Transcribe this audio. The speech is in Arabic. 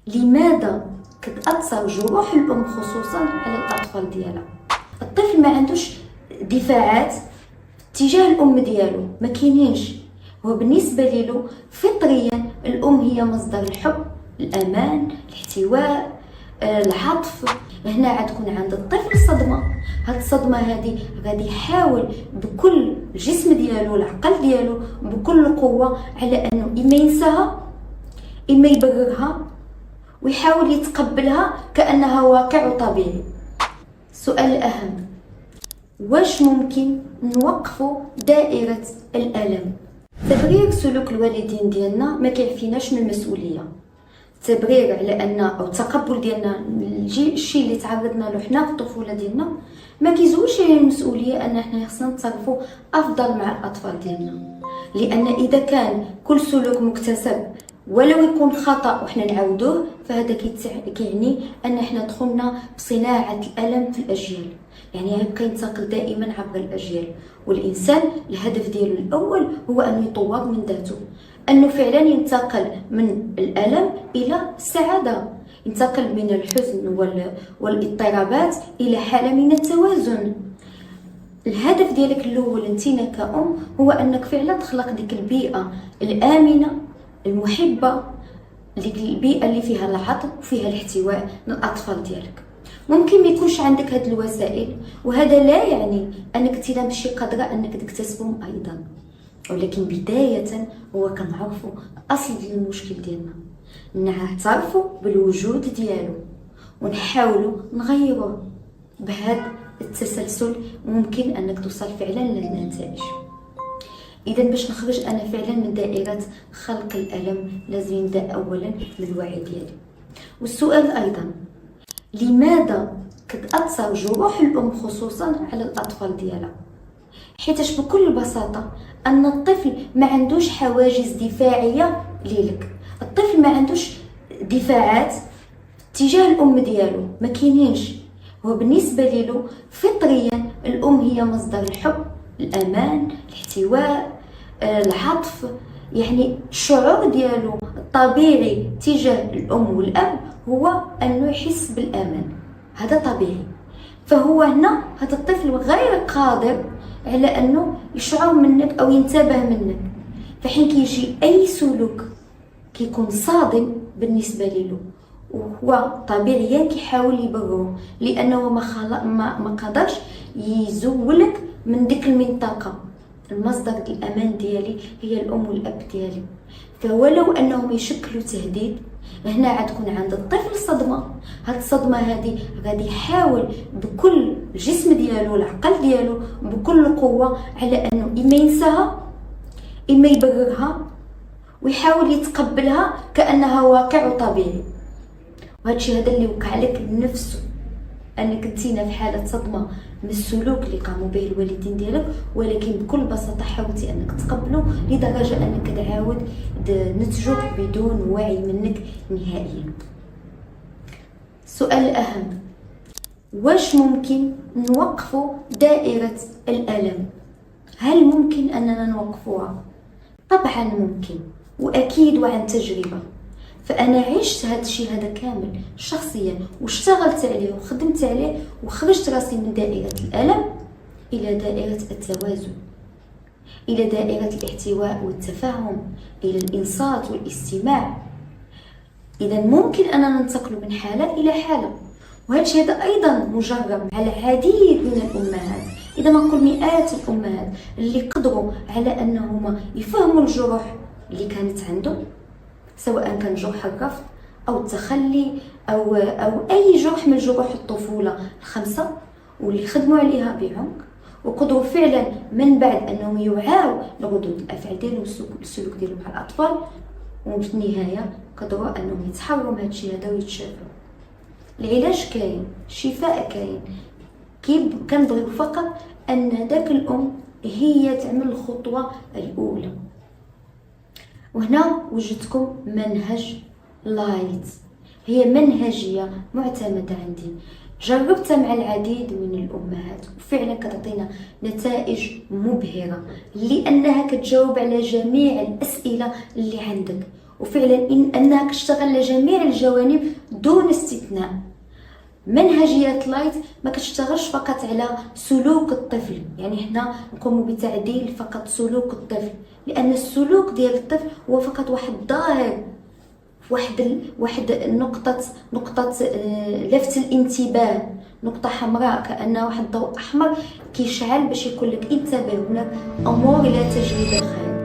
لماذا كتأثر جروح الأم خصوصا على الأطفال ديالها؟ الطفل ما عندوش دفاعات تجاه الأم ديالو، ما كاينينش. هو بالنسبة له فطريا الأم هي مصدر الحب، الأمان، الاحتواء، العطف. هنا غتكون عند الطفل صدمة. هاد الصدمة هذه غادي يحاول بكل الجسم ديالو، العقل ديالو، بكل قوة على أنه إما ينساها إما يبررها ويحاول يتقبلها كأنها واقع وطبيعي. السؤال الأهم: واش ممكن نوقفوا دائرة الألم؟ تبرير سلوك الوالدين ديالنا ما كيعفيناش من المسؤولية. التبرير على أن أو التقبل ديالنا الشيء اللي تعرضنا له حنا في الطفولة ديالنا ما كيزولش علينا المسؤولية أن حنا خصنا نتصرفوا أفضل مع الأطفال ديالنا. لأن إذا كان كل سلوك مكتسب ولو يكون خطأ وحنا نعاودوه، فهذا كيعني أن حنا دخلنا بصناعة الألم في الأجيال، يعني يبقى ينتقل دائما عبر الأجيال. والإنسان الهدف ديالو الأول هو أنه يطور من ذاته، أنه فعلا ينتقل من الألم إلى السعادة، ينتقل من الحزن والاضطرابات إلى حالة من التوازن. الهدف ديالك الأول انتينا كأم هو أنك فعلا تخلق ديك البيئة الآمنة المحبة، ديك البيئة اللي فيها العطف وفيها الاحتواء للأطفال ديالك. ممكن ما يكونش عندك هذه الوسائل، وهذا لا يعني أنك انت ماشي قادرة أنك تكتسبهم أيضا، ولكن بداية هو كنعرفوا أصل ديال المشكل ديالنا، نعترفوا بالوجود ديالو ونحاولوا نغيروه. بهذا التسلسل ممكن أنك توصل فعلا للنتائج. إذا باش نخرج أنا فعلا من دائرة خلق الألم لازم نبدأ أولا بالوعي ديالي. والسؤال أيضا: لماذا كتأثر جروح الأم خصوصا على الأطفال ديالها؟ حيتاش بكل بساطة أن الطفل ما عندوش حواجز دفاعية ليلك. الطفل ما عندوش دفاعات تجاه الأم ديالو، ما كاينينش. هو بالنسبة له فطريا الأم هي مصدر الحب، الأمان، الاحتواء، العطف. يعني الشعور ديالو الطبيعي تجاه الأم والأب هو أنه يحس بالأمان، هذا طبيعي. فهو هنا هذا الطفل غير قادر على أنه يشعر منك أو ينتبه منك. فحين كيجي أي سلوك كيكون صادم بالنسبة له، وهو طبيعيا كيحاول يبرره لأنه ما قدرش يزولك من ديك المنطقة. المصدر الأمان ديالي هي الأم والأب ديالي، فولو أنهم يشكلوا تهديد، هنا غتكون عند الطفل صدمة. هاد الصدمة هذه غادي يحاول بكل الجسم ديالو، العقل ديالو، بكل قوة على أنه إما ينساها إما يبررها ويحاول يتقبلها كأنها واقع وطبيعي. وهادشي هذا اللي وقع لك نفسه، انك كنتينا في حاله صدمه من السلوك اللي قاموا به الوالدين ديالك، ولكن بكل بساطه حاولتي انك تقبله لدرجه انك تعاود نتجك بدون وعي منك نهائيا. السؤال الاهم: واش ممكن نوقفوا دائره الالم؟ هل ممكن اننا نوقفوها؟ طبعا ممكن، واكيد وعن تجربه. فانا عشت هذا الشيء هذا كامل شخصيا، واشتغلت عليه وخدمت عليه، وخرجت راسي من دائره الالم الى دائره التوازن، الى دائره الاحتواء والتفاهم، الى الانصات والاستماع. اذا ممكن اننا ننتقل من حاله الى حاله، وهذا الشيء هذا ايضا مجرب على العديد من الامهات، اذا ما نقول مئات الامهات اللي قدروا على انهم يفهموا الجروح اللي كانت عندهم، سواء كان جرح الرفض أو التخلي أو أي جرح من جروح الطفولة الخمسة، واللي خدموا عليها بعمق وقدروا فعلا من بعد أنهم يوعوا لردود الأفعال ديالهم والسلوك ديالهم مع الأطفال، وفي النهاية قدروا أنهم يتحرروا من هذا الشيء هذا ويتشافوا. العلاج كاين، الشفاء كاين، كنبغيو فقط أن ذاك الأم هي تعمل الخطوة الأولى. وهنا وجدتكم منهج لايت، هي منهجية معتمدة عندي، جربتها مع العديد من الأمهات وفعلا كتعطينا نتائج مبهرة، لأنها كتجاوب على جميع الأسئلة اللي عندك، وفعلا انها كتشتغل على جميع الجوانب دون استثناء. منهجية لايت ما كتشتغلش فقط على سلوك الطفل، يعني حنا نقوم بتعديل فقط سلوك الطفل، لان السلوك ديال الطفل هو فقط واحد ظاهر، واحد نقطة لفت الانتباه، نقطة حمراء، كأنها واحد ضوء أحمر كيشعل باش يقول لك انتبه، هناك أمور لا تجري بالخير.